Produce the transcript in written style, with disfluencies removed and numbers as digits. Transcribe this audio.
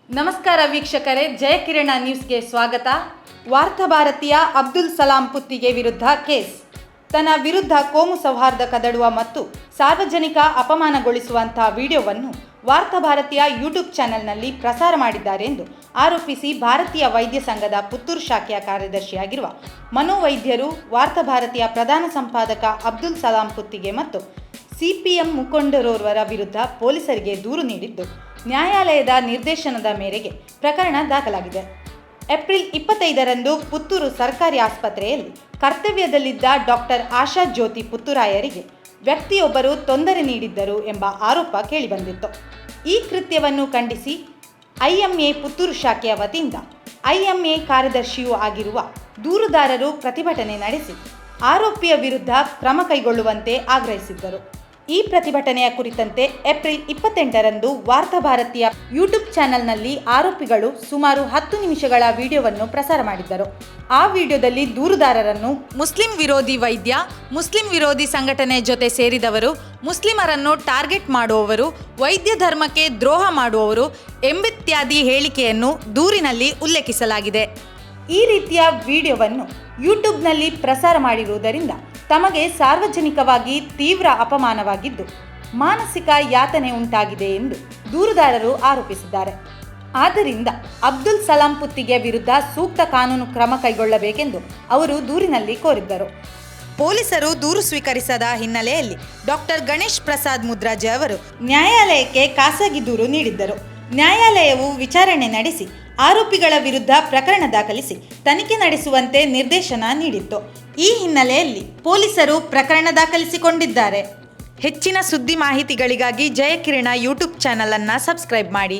ನಮಸ್ಕಾರ ವೀಕ್ಷಕರೇ, ಜಯಕಿರಣ ನ್ಯೂಸ್ಗೆ ಸ್ವಾಗತ. ವಾರ್ತಾಭಾರತಿಯ ಅಬ್ದುಲ್ ಸಲಾಂ ಪುತ್ತಿಗೆ ವಿರುದ್ಧ ಕೇಸ್. ತನ್ನ ವಿರುದ್ಧ ಕೋಮು ಸೌಹಾರ್ದ ಕದಡುವ ಮತ್ತು ಸಾರ್ವಜನಿಕ ಅಪಮಾನಗೊಳಿಸುವಂತಹ ವಿಡಿಯೋವನ್ನು ವಾರ್ತಾಭಾರತಿಯ ಯೂಟ್ಯೂಬ್ ಚಾನೆಲ್ನಲ್ಲಿ ಪ್ರಸಾರ ಮಾಡಿದ್ದಾರೆ ಎಂದು ಆರೋಪಿಸಿ ಭಾರತೀಯ ವೈದ್ಯ ಸಂಘದ ಪುತ್ತೂರು ಶಾಖೆಯ ಕಾರ್ಯದರ್ಶಿಯಾಗಿರುವ ಮನೋವೈದ್ಯರು ವಾರ್ತಾಭಾರತಿಯ ಪ್ರಧಾನ ಸಂಪಾದಕ ಅಬ್ದುಲ್ ಸಲಾಂ ಪುತ್ತಿಗೆ ಮತ್ತು ಸಿಪಿಎಂ ಮುಖಂಡರೋರ್ವರ ವಿರುದ್ಧ ಪೊಲೀಸರಿಗೆ ದೂರು ನೀಡಿದ್ದು, ನ್ಯಾಯಾಲಯದ ನಿರ್ದೇಶನದ ಮೇರೆಗೆ ಪ್ರಕರಣ ದಾಖಲಾಗಿದೆ. ಏಪ್ರಿಲ್ 25ರಂದು ಪುತ್ತೂರು ಸರ್ಕಾರಿ ಆಸ್ಪತ್ರೆಯಲ್ಲಿ ಕರ್ತವ್ಯದಲ್ಲಿದ್ದ ಡಾಕ್ಟರ್ ಆಶಾ ಜ್ಯೋತಿ ಪುತ್ತೂರಾಯರಿಗೆ ವ್ಯಕ್ತಿಯೊಬ್ಬರು ತೊಂದರೆ ನೀಡಿದ್ದರು ಎಂಬ ಆರೋಪ ಕೇಳಿಬಂದಿತ್ತು. ಈ ಕೃತ್ಯವನ್ನು ಖಂಡಿಸಿ ಐಎಂಎ ಪುತ್ತೂರು ಶಾಖೆಯ ವತಿಯಿಂದ ಐಎಂಎ ಕಾರ್ಯದರ್ಶಿಯೂ ಆಗಿರುವ ದೂರುದಾರರು ಪ್ರತಿಭಟನೆ ನಡೆಸಿ ಆರೋಪಿಯ ವಿರುದ್ಧ ಕ್ರಮ ಕೈಗೊಳ್ಳುವಂತೆ ಆಗ್ರಹಿಸಿದ್ದರು. ಈ ಪ್ರತಿಭಟನೆಯ ಕುರಿತಂತೆ ಏಪ್ರಿಲ್ 28ರಂದು ವಾರ್ತಾಭಾರತಿಯ ಯೂಟ್ಯೂಬ್ ಚಾನೆಲ್ನಲ್ಲಿ ಆರೋಪಿಗಳು ಸುಮಾರು 10 ನಿಮಿಷಗಳ ವಿಡಿಯೋವನ್ನು ಪ್ರಸಾರ ಮಾಡಿದ್ದರು. ಆ ವಿಡಿಯೋದಲ್ಲಿ ದೂರುದಾರರನ್ನು ಮುಸ್ಲಿಂ ವಿರೋಧಿ ವೈದ್ಯ, ಮುಸ್ಲಿಂ ವಿರೋಧಿ ಸಂಘಟನೆ ಜೊತೆ ಸೇರಿದವರು, ಮುಸ್ಲಿಮರನ್ನು ಟಾರ್ಗೆಟ್ ಮಾಡುವವರು, ವೈದ್ಯ ಧರ್ಮಕ್ಕೆ ದ್ರೋಹ ಮಾಡುವವರು ಎಂಬಿತ್ಯಾದಿ ಹೇಳಿಕೆಯನ್ನು ದೂರಿನಲ್ಲಿ ಉಲ್ಲೇಖಿಸಲಾಗಿದೆ. ಈ ರೀತಿಯ ವಿಡಿಯೋವನ್ನು ಯೂಟ್ಯೂಬ್ನಲ್ಲಿ ಪ್ರಸಾರ ಮಾಡಿರುವುದರಿಂದ ತಮಗೆ ಸಾರ್ವಜನಿಕವಾಗಿ ತೀವ್ರ ಅಪಮಾನವಾಗಿದ್ದು, ಮಾನಸಿಕ ಯಾತನೆ ಉಂಟಾಗಿದೆ ಎಂದು ದೂರುದಾರರು ಆರೋಪಿಸಿದ್ದಾರೆ. ಆದ್ದರಿಂದ ಅಬ್ದುಲ್ ಸಲಾಂ ಪುತ್ತಿಗೆ ವಿರುದ್ಧ ಸೂಕ್ತ ಕಾನೂನು ಕ್ರಮ ಕೈಗೊಳ್ಳಬೇಕೆಂದು ಅವರು ದೂರಿನಲ್ಲಿ ಕೋರಿದ್ದರು. ಪೊಲೀಸರು ದೂರು ಸ್ವೀಕರಿಸದ ಹಿನ್ನೆಲೆಯಲ್ಲಿ ಡಾಕ್ಟರ್ ಗಣೇಶ್ ಪ್ರಸಾದ್ ಮುದ್ರಾಜೆ ಅವರು ನ್ಯಾಯಾಲಯಕ್ಕೆ ಖಾಸಗಿ ದೂರು ನೀಡಿದ್ದರು. ನ್ಯಾಯಾಲಯವು ವಿಚಾರಣೆ ನಡೆಸಿ ಆರೋಪಿಗಳ ವಿರುದ್ಧ ಪ್ರಕರಣ ದಾಖಲಿಸಿ ತನಿಖೆ ನಡೆಸುವಂತೆ ನಿರ್ದೇಶನ ನೀಡಿತ್ತು. ಈ ಹಿನ್ನೆಲೆಯಲ್ಲಿ ಪೊಲೀಸರು ಪ್ರಕರಣ ದಾಖಲಿಸಿಕೊಂಡಿದ್ದಾರೆ. ಹೆಚ್ಚಿನ ಸುದ್ದಿ ಮಾಹಿತಿಗಳಿಗಾಗಿ ಜಯಕಿರಣ ಯೂಟ್ಯೂಬ್ ಚಾನಲ್ ಅನ್ನು ಸಬ್ಸ್ಕ್ರೈಬ್ ಮಾಡಿ.